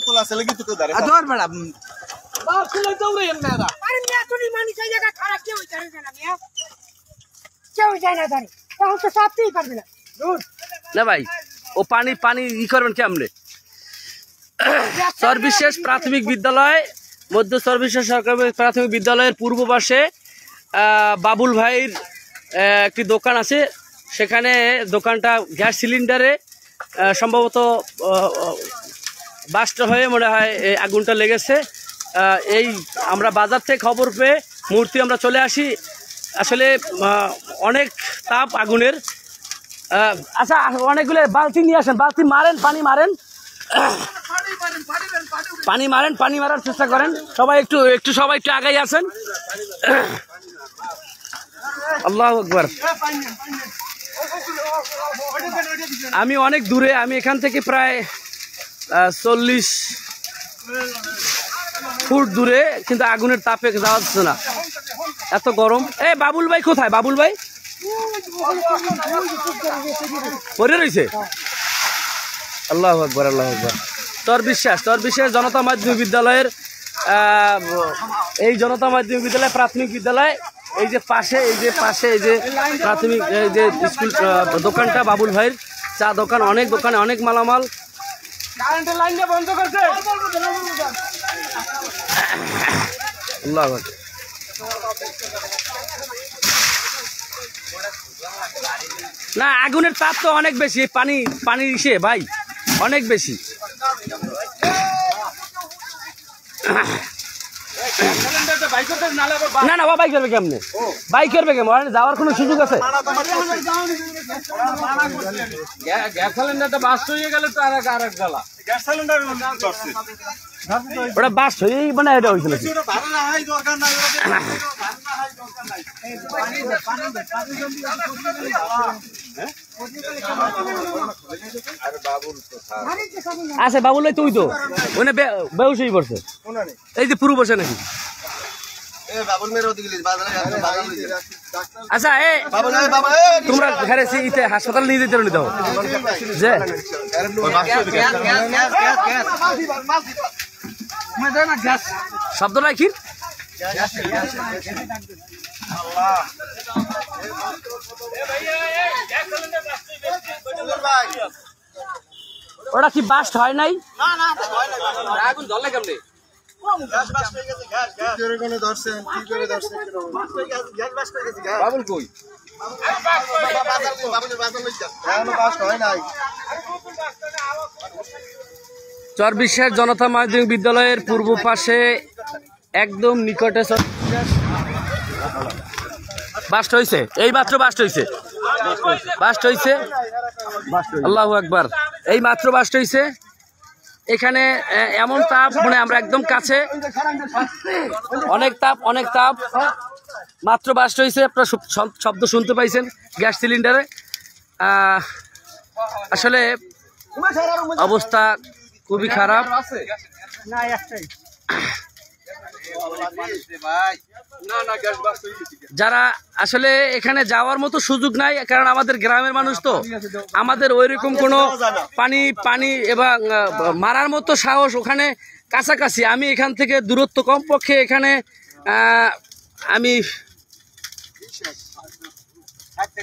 তোলা ছেলে কিন্তু তো দাঁড়ায় ধর ম্যাডাম বাপ ছেলে দৌড়ে এমনি এরা আরে মিয়া তুমি মানি সেই জায়গা খারাপ কেউ জানে না মিয়া কেউ জানে না জানে তখন তো সাপতেই পারবে না দূর না ভাই ও পানি পানি ই করবেন কেমনে সর্বশেষ প্রাথমিক বিদ্যালয় মধ্য সর্বশেষ সরকারি প্রাথমিক বিদ্যালয়ের পূর্ব পাশে বাবুল ভাইয়ের একটি দোকান আছে সেখানে দোকানটা গ্যাস সিলিন্ডারে সম্ভবত বাস্ট হয়ে মনে হয় এই আগুনটা লেগেছে এই আমরা বাজার থেকে খবর পেয়ে মুহূর্তে আমরা চলে আসি আসলে অনেক তাপ আগুনের আচ্ছা অনেকগুলো বালতি নিয়ে আসেন বালতি মারেন পানি মারেন পানি মারার চেষ্টা করেন সবাই একটু সবাই একটু আগাই আসেন আল্লাহু আকবার আমি অনেক দূরে আমি এখান থেকে প্রায় 40 ফুট দূরে কিন্তু আগুনের তাপে যাওয়া যাচ্ছে না এত গরম এ বাবুল ভাই কোথায় বাবুল ভাই পড়ে রয়েছে আল্লাহু আকবার আল্লাহু আকবার তোর বিশ্বাস জনতা মাধ্যমিক বিদ্যালয়ের এই জনতা মাধ্যমিক বিদ্যালয় প্রাথমিক বিদ্যালয় এই যে পাশে প্রাথমিক এই যে স্কুল দোকানটা বাবুল ভাইয়ের চা দোকান অনেক দোকানে অনেক মালামাল কারেন্টের লাইনটা বন্ধ করছে আল্লাহু আকবার না আগুনের তাপ তো অনেক বেশি পানি ইসে ভাই অনেক বেশি না না বাইক করবে কেমনে বাইক করবে কেমন যাওয়ার কোনো সুযোগ আছে গ্যাস সিলিন্ডারটা বাস্ট হয়ে গেলে তো আরেক জ্বালা গ্যাস সিলিন্ডার করছে ওটা বাস্ট হয়েই মানে এটা হয়েছিল ওটা ভাড়া না হয় দরকার নাই ওটা ভাড়া না হয় দরকার নাই আরে বাবুল তো আচ্ছা বাবুল ভাই তুই তো ওনে বেউসই পড়ছে এই যে পুরো বসে নাকি এ বাবুল মেরে ওদিকে বাজারে বাবুল আচ্ছা এ বাবুল তোমরা ঘরে ইতে হাসপাতাল নিয়ে যেতে নিতে হবে যে শব্দ রাখি ওটা কি বাস্ট হয় নাই আগুন জ্বলে কেমনে বাবুল কই চরবিশের জনতা মাধ্যমিক বিদ্যালয়ের পূর্ব পাশে একদম নিকটে বাস্ট হয়েছে এই মাত্র বাস্ট হয়েছে আল্লাহু আকবার এই মাত্র বাস্ট হয়েছে এখানে এমন তাপ মানে আমরা একদম কাছে অনেক তাপ মাত্র বাস্ট হয়েছে আপনারা শব্দ শুনতে পাইছেন গ্যাস সিলিন্ডারে আসলে অবস্থা খুবই খারাপ যারা আসলে এখানে যাওয়ার মতো সুযোগ নাই কারণ আমাদের গ্রামের মানুষ তো আমাদের ওইরকম কোনো পানি এবং মারার মতো সাহস ওখানে কাছাকাছি আমি এখান থেকে দূরত্ব কমপক্ষে এখানে আমি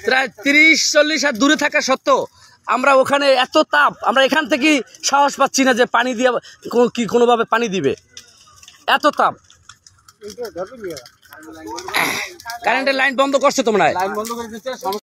প্রায় 30-40 হাত দূরে থাকা সত্ত্বেও আমরা ওখানে এত তাপ আমরা এখান থেকে সাহস পাচ্ছি না যে পানি দিয়ে কোনোভাবে পানি দিবে এত তাপ কারেন্টের লাইন বন্ধ করছে তোমরা লাইন বন্ধ করে দিতে